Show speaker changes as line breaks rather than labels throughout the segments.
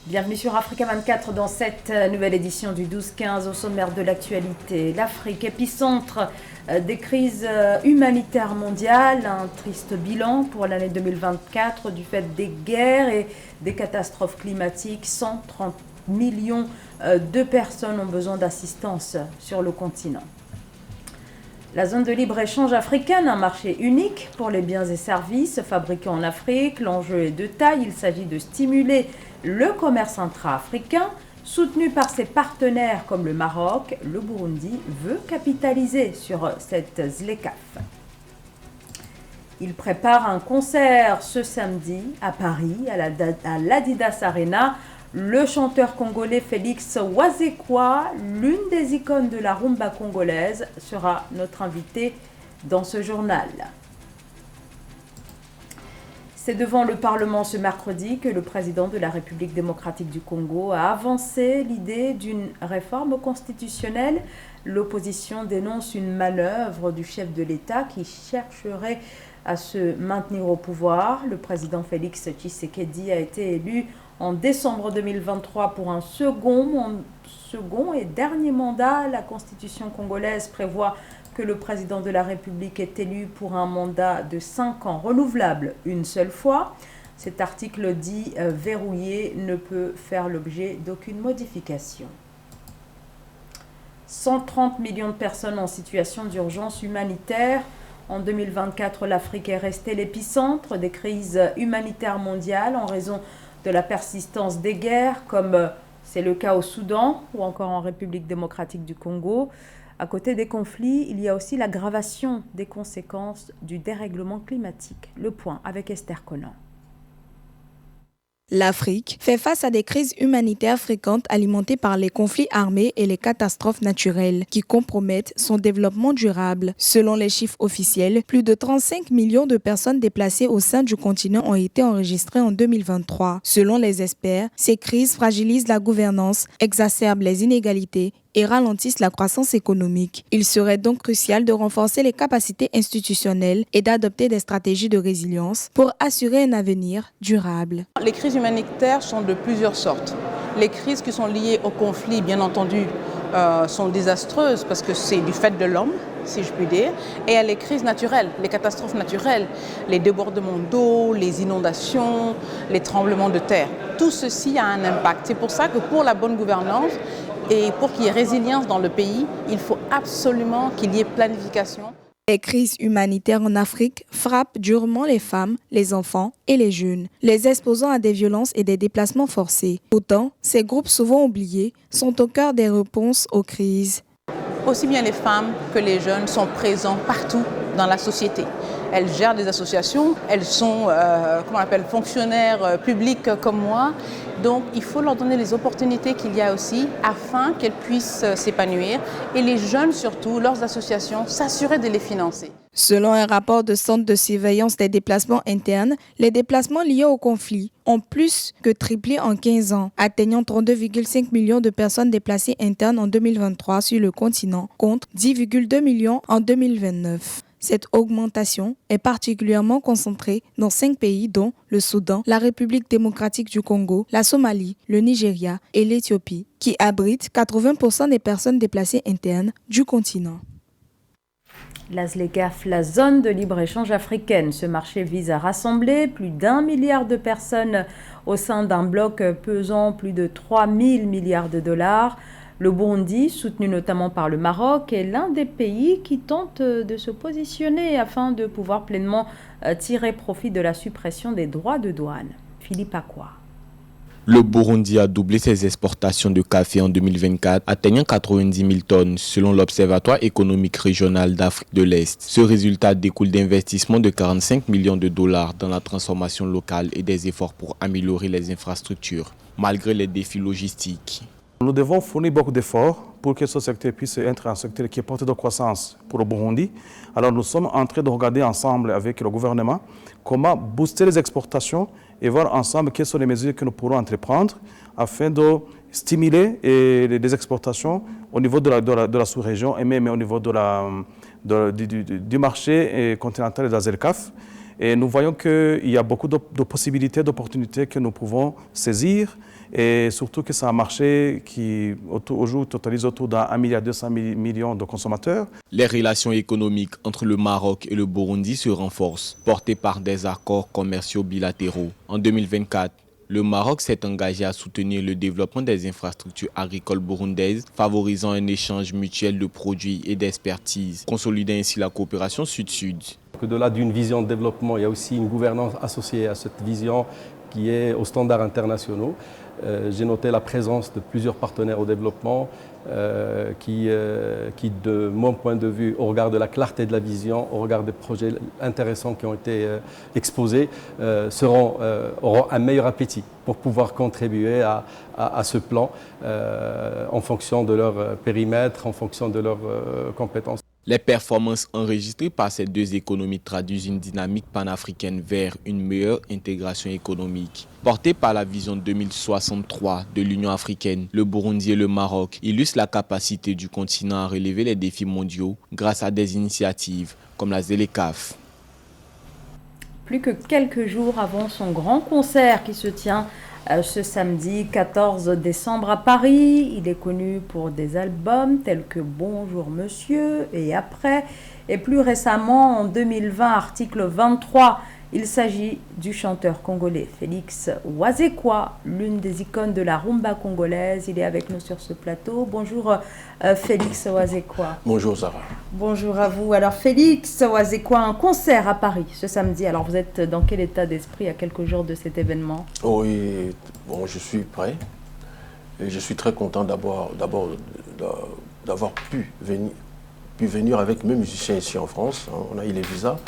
Bienvenue sur Africa 24 dans cette nouvelle édition du 12-15 au sommaire de l'actualité. L'Afrique, épicentre des crises humanitaires mondiales, un triste bilan pour l'année 2024 du fait des guerres et des catastrophes climatiques. 130 millions de personnes ont besoin d'assistance sur le continent. La zone de libre-échange africaine, un marché unique pour les biens et services fabriqués en Afrique. L'enjeu est de taille, il s'agit de stimuler le commerce intra-africain. Soutenu par ses partenaires comme le Maroc, le Burundi veut capitaliser sur cette ZLECAf. Il prépare un concert ce samedi à Paris, à l'Adidas Arena. Le chanteur congolais Félix Wazekwa, l'une des icônes de la rumba congolaise, sera notre invité dans ce journal. C'est devant le Parlement ce mercredi que le président de la République démocratique du Congo a avancé l'idée d'une réforme constitutionnelle. L'opposition dénonce une manœuvre du chef de l'État qui chercherait à se maintenir au pouvoir. Le président Félix Tshisekedi a été élu en décembre 2023 pour un second et dernier mandat. La constitution congolaise prévoit que le président de la République est élu pour un mandat de 5 ans renouvelable une seule fois. Cet article dit verrouillé ne peut faire l'objet d'aucune modification. 130 millions de personnes en situation d'urgence humanitaire. En 2024, l'Afrique est restée l'épicentre des crises humanitaires mondiales en raison de la persistance des guerres, comme c'est le cas au Soudan ou encore en République démocratique du Congo. À côté des conflits, il y a aussi l'aggravation des conséquences du dérèglement climatique. Le point avec Esther Conan.
L'Afrique fait face à des crises humanitaires fréquentes alimentées par les conflits armés et les catastrophes naturelles qui compromettent son développement durable. Selon les chiffres officiels, plus de 35 millions de personnes déplacées au sein du continent ont été enregistrées en 2023. Selon les experts, ces crises fragilisent la gouvernance, exacerbent les inégalités et ralentissent la croissance économique. Il serait donc crucial de renforcer les capacités institutionnelles et d'adopter des stratégies de résilience pour assurer un avenir durable.
Les crises humanitaires sont de plusieurs sortes. Les crises qui sont liées au conflit, bien entendu, sont désastreuses parce que c'est du fait de l'homme, si je puis dire. Et il y a les crises naturelles, les catastrophes naturelles, les débordements d'eau, les inondations, les tremblements de terre. Tout ceci a un impact. C'est pour ça que pour la bonne gouvernance, et pour qu'il y ait résilience dans le pays, il faut absolument qu'il y ait planification.
Les crises humanitaires en Afrique frappent durement les femmes, les enfants et les jeunes, les exposant à des violences et des déplacements forcés. Pourtant, ces groupes souvent oubliés sont au cœur des réponses aux crises.
Aussi bien les femmes que les jeunes sont présents partout dans la société. Elles gèrent des associations, elles sont fonctionnaires publics comme moi. Donc il faut leur donner les opportunités qu'il y a aussi afin qu'elles puissent s'épanouir. Et les jeunes surtout, leurs associations, s'assurer de les financer.
Selon un rapport de Centre de surveillance des déplacements internes, les déplacements liés au conflit ont plus que triplé en 15 ans, atteignant 32,5 millions de personnes déplacées internes en 2023 sur le continent, contre 10,2 millions en 2029. Cette augmentation est particulièrement concentrée dans 5 pays dont le Soudan, la République démocratique du Congo, la Somalie, le Nigeria et l'Éthiopie, qui abritent 80% des personnes déplacées internes du continent.
La ZLECAf, la zone de libre-échange africaine. Ce marché vise à rassembler plus d'1 milliard de personnes au sein d'un bloc pesant plus de 3 000 milliards de dollars. Le Burundi, soutenu notamment par le Maroc, est l'un des pays qui tente de se positionner afin de pouvoir pleinement tirer profit de la suppression des droits de douane. Philippe Akwa.
Le Burundi a doublé ses exportations de café en 2024, atteignant 90 000 tonnes, selon l'Observatoire économique régional d'Afrique de l'Est. Ce résultat découle d'investissements de 45 millions de dollars dans la transformation locale et des efforts pour améliorer les infrastructures, malgré les défis logistiques.
Nous devons fournir beaucoup d'efforts pour que ce secteur puisse être un secteur qui est porté de croissance pour le Burundi. Alors nous sommes en train de regarder ensemble avec le gouvernement comment booster les exportations et voir ensemble quelles sont les mesures que nous pourrons entreprendre afin de stimuler les exportations au niveau de la sous-région et même au niveau du marché continental de la ZLECAf. Et nous voyons qu'il y a beaucoup de possibilités, d'opportunités que nous pouvons saisir. Et surtout que c'est un marché qui, aujourd'hui, totalise autour d'1,2 milliard de consommateurs.
Les relations économiques entre le Maroc et le Burundi se renforcent, portées par des accords commerciaux bilatéraux. En 2024, le Maroc s'est engagé à soutenir le développement des infrastructures agricoles burundaises, favorisant un échange mutuel de produits et d'expertise, consolidant ainsi la coopération sud-sud.
Au-delà d'une vision de développement, il y a aussi une gouvernance associée à cette vision qui est aux standards internationaux. J'ai noté la présence de plusieurs partenaires au développement qui, de mon point de vue, au regard de la clarté de la vision, au regard des projets intéressants qui ont été exposés, auront un meilleur appétit pour pouvoir contribuer à ce plan en fonction de leur périmètre, en fonction de leurs compétences.
Les performances enregistrées par ces deux économies traduisent une dynamique panafricaine vers une meilleure intégration économique. Portée par la vision 2063 de l'Union africaine, le Burundi et le Maroc illustrent la capacité du continent à relever les défis mondiaux grâce à des initiatives comme la ZLECAf.
Plus que quelques jours avant son grand concert qui se tient ce samedi 14 décembre à Paris. Il est connu pour des albums tels que Bonjour Monsieur et Après. Et plus récemment, en 2020, article 23, il s'agit du chanteur congolais Félix Wazekwa, l'une des icônes de la rumba congolaise. Il est avec nous sur ce plateau. Bonjour Félix Wazekwa.
Bonjour Sarah.
Bonjour à vous. Alors Félix Wazekwa, un concert à Paris ce samedi. Alors vous êtes dans quel état d'esprit à quelques jours de cet événement?
Oui, bon, je suis prêt. Et je suis très content d'avoir pu venir avec mes musiciens ici en France. On a eu les visas.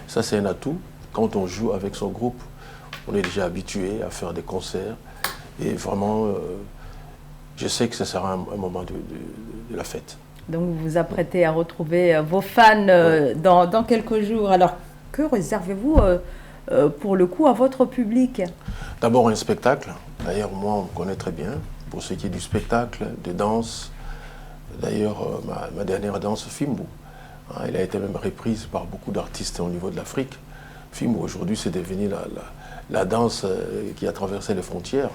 Ça, c'est un atout. Quand on joue avec son groupe, on est déjà habitué à faire des concerts. Et vraiment, je sais que ce sera un moment de la fête.
Donc vous vous apprêtez à retrouver vos fans dans quelques jours. Alors, que réservez-vous pour le coup à votre public?
D'abord un spectacle. D'ailleurs, moi, on me connaît très bien. Pour ce qui est du spectacle, de danse. D'ailleurs, ma dernière danse, Fimbu, elle a été même reprise par beaucoup d'artistes au niveau de l'Afrique. Fimbu, aujourd'hui, c'est devenu la danse qui a traversé les frontières.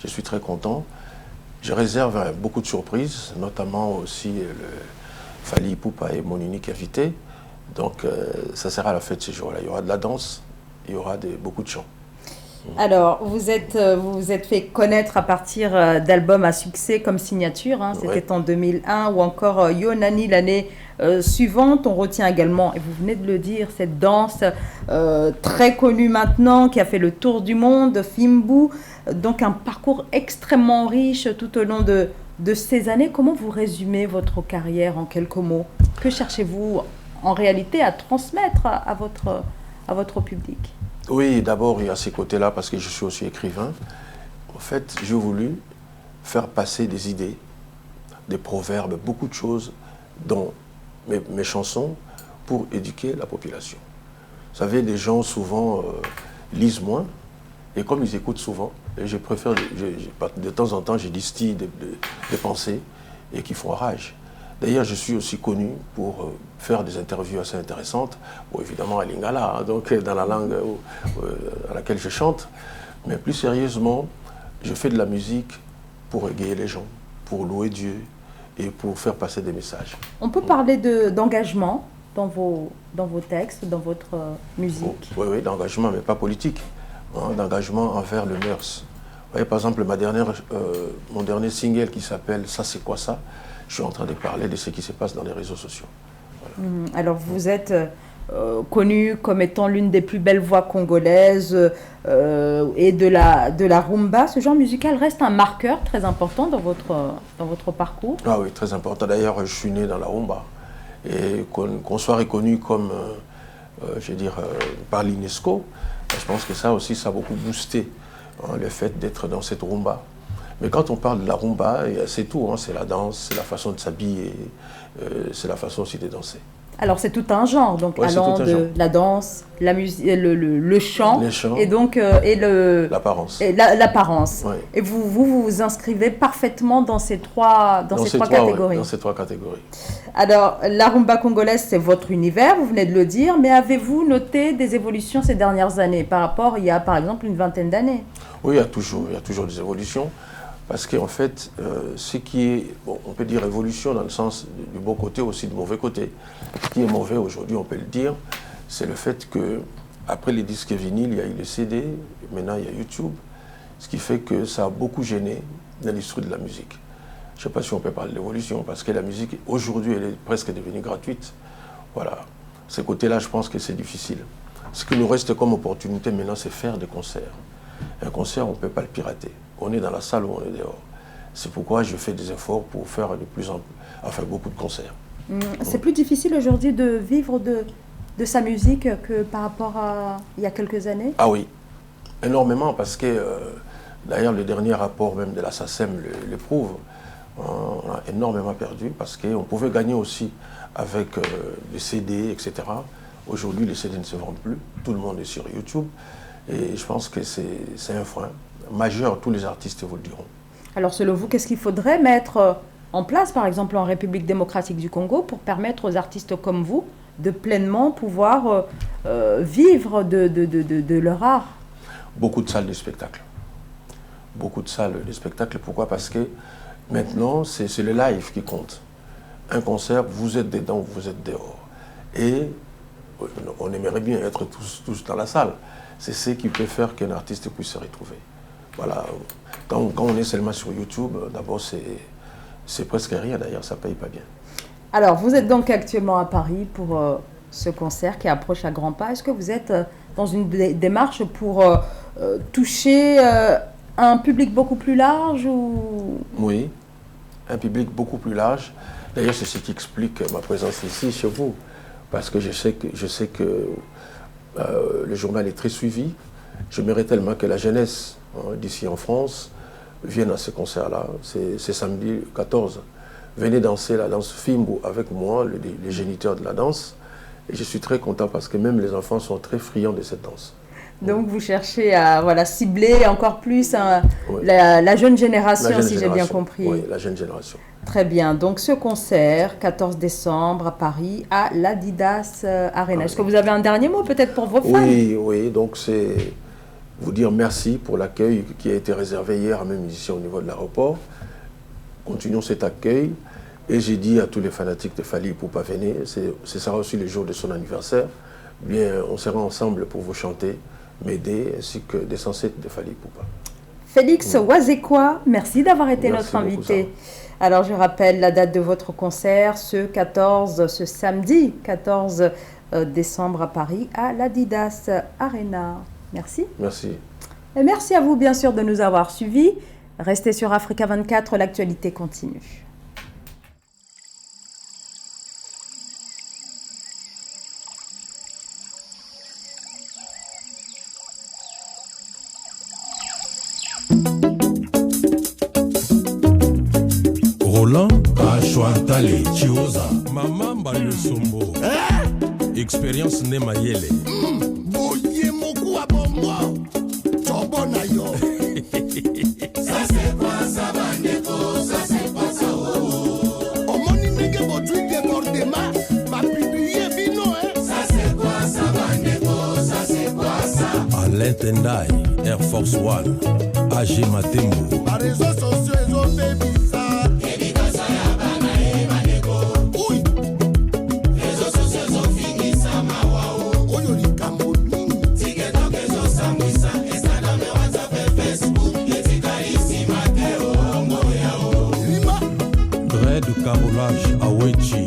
Je suis très content. Je réserve beaucoup de surprises, notamment aussi le Fally Ipupa et mon unique invité. Donc, ça sera la fête ce jour-là. Il y aura de la danse, il y aura beaucoup de chants.
Alors, vous vous êtes fait connaître à partir d'albums à succès comme Signature, c'était en 2001, ou encore Yonani l'année suivante. On retient également, et vous venez de le dire, cette danse très connue maintenant, qui a fait le tour du monde, Fimbu. Donc un parcours extrêmement riche tout au long de ces années. Comment vous résumez votre carrière en quelques mots? Que cherchez-vous en réalité à transmettre à votre public?
Oui, d'abord, il y a ces côtés-là parce que je suis aussi écrivain. En fait, j'ai voulu faire passer des idées, des proverbes, beaucoup de choses dans mes chansons pour éduquer la population. Vous savez, les gens souvent lisent moins et comme ils écoutent souvent, je préfère, de temps en temps, je distille des pensées et qui font rage. D'ailleurs, je suis aussi connu pour faire des interviews assez intéressantes, bon, évidemment à lingala, donc dans la langue à laquelle je chante, mais plus sérieusement, je fais de la musique pour égayer les gens, pour louer Dieu et pour faire passer des messages.
On peut parler d'engagement dans vos textes, dans votre musique?
Oui, d'engagement, mais pas politique, d'engagement envers le mœurs. Vous voyez, par exemple, mon dernier single qui s'appelle « Ça c'est quoi ça ?» Je suis en train de parler de ce qui se passe dans les réseaux sociaux. Voilà.
Alors vous êtes connue comme étant l'une des plus belles voix congolaises et de la rumba. Ce genre musical reste un marqueur très important dans votre parcours?
Ah oui, très important. D'ailleurs, je suis né dans la rumba. Et qu'on soit reconnu comme, par l'UNESCO, je pense que ça aussi, ça a beaucoup boosté le fait d'être dans cette rumba. Mais quand on parle de la rumba, c'est tout, c'est la danse, c'est la façon de s'habiller, c'est la façon aussi de danser.
Alors c'est tout un genre, donc
Ouais,
allant de la danse, la musique, le chant,
Les chants,
et donc
l'apparence.
l'apparence.
Ouais.
Et vous inscrivez parfaitement dans ces trois catégories.
Ouais, dans ces trois catégories.
Alors la rumba congolaise, c'est votre univers, vous venez de le dire, mais avez-vous noté des évolutions ces dernières années par rapport il y a par exemple une vingtaine d'années?
Oui, il y a toujours des évolutions. Parce qu'en fait, ce qui est, bon, on peut dire évolution dans le sens du bon côté, aussi du mauvais côté. Ce qui est mauvais aujourd'hui, on peut le dire, c'est le fait que après les disques vinyles, il y a eu les CD, maintenant il y a YouTube, ce qui fait que ça a beaucoup gêné l'industrie de la musique. Je ne sais pas si on peut parler d'évolution, parce que la musique, aujourd'hui, elle est presque devenue gratuite. Voilà. Ce côté-là, je pense que c'est difficile. Ce qui nous reste comme opportunité maintenant, c'est faire des concerts. Un concert, on ne peut pas le pirater. On est dans la salle ou on est dehors. C'est pourquoi je fais des efforts pour faire beaucoup de concerts.
C'est plus difficile aujourd'hui de vivre de sa musique que par rapport à il y a quelques années?
Ah oui, énormément, parce que d'ailleurs le dernier rapport même de la SACEM le prouve. On a énormément perdu parce qu'on pouvait gagner aussi avec les CD, etc. Aujourd'hui, les CD ne se vendent plus. Tout le monde est sur YouTube. Et je pense que c'est un frein majeur, tous les artistes vous le diront.
Alors selon vous, qu'est-ce qu'il faudrait mettre en place, par exemple en République démocratique du Congo, pour permettre aux artistes comme vous de pleinement pouvoir vivre de leur art?
Beaucoup de salles de spectacle. Beaucoup de salles de spectacle. Pourquoi? Parce que maintenant, c'est le live qui compte. Un concert, vous êtes dedans, vous êtes dehors. Et on aimerait bien être tous dans la salle. C'est ce qui peut faire qu'un artiste puisse se retrouver. Voilà. Quand on est seulement sur YouTube, d'abord, c'est presque rien d'ailleurs, ça ne paye pas bien.
Alors, vous êtes donc actuellement à Paris pour ce concert qui approche à grands pas. Est-ce que vous êtes dans une démarche pour toucher un public beaucoup plus large ou...
Oui, un public beaucoup plus large. D'ailleurs, c'est ce qui explique ma présence ici, chez vous. Parce que je sais que le journal est très suivi. J'aimerais tellement que la jeunesse d'ici en France vienne à ce concert-là. C'est samedi 14. Venez danser la danse Fimbo avec moi, les géniteurs de la danse. Et je suis très content parce que même les enfants sont très friands de cette danse.
Donc vous cherchez à cibler encore plus la jeune génération, si j'ai bien compris.
Oui, la jeune génération.
Très bien. Donc ce concert, 14 décembre à Paris, à l'Adidas Arena. Est-ce que vous avez un dernier mot peut-être pour vos fans?
Oui. Donc c'est vous dire merci pour l'accueil qui a été réservé hier à mes musiciens au niveau de l'aéroport. Continuons cet accueil. Et j'ai dit à tous les fanatiques de Fally Ipupa, venez, ce sera aussi le jour de son anniversaire. Bien, on sera ensemble pour vous chanter, m'aider, ainsi que des ancêtres de Fally Ipupa.
Félix Wazekwa, merci d'avoir été notre invité. Alors je rappelle la date de votre concert, ce samedi 14 décembre à Paris, à l'Adidas Arena. Merci.
Merci.
Et merci à vous bien sûr de nous avoir suivis. Restez sur Africa 24, l'actualité continue.
Roland Achouantale Chioza Maman Mbalu Sombo Expérience Nemayele
Boye moku abombo Chobo na yo Ça c'est quoi ça bandeko Ça c'est quoi ça oh Omoni mige botu débordement Ma publié vino Ça c'est quoi ça bandeko Ça c'est quoi ça
Alain Tendai Air Force One AG Matembo
Les réseaux sociaux ils ont fait bizarre
Carolage Awechi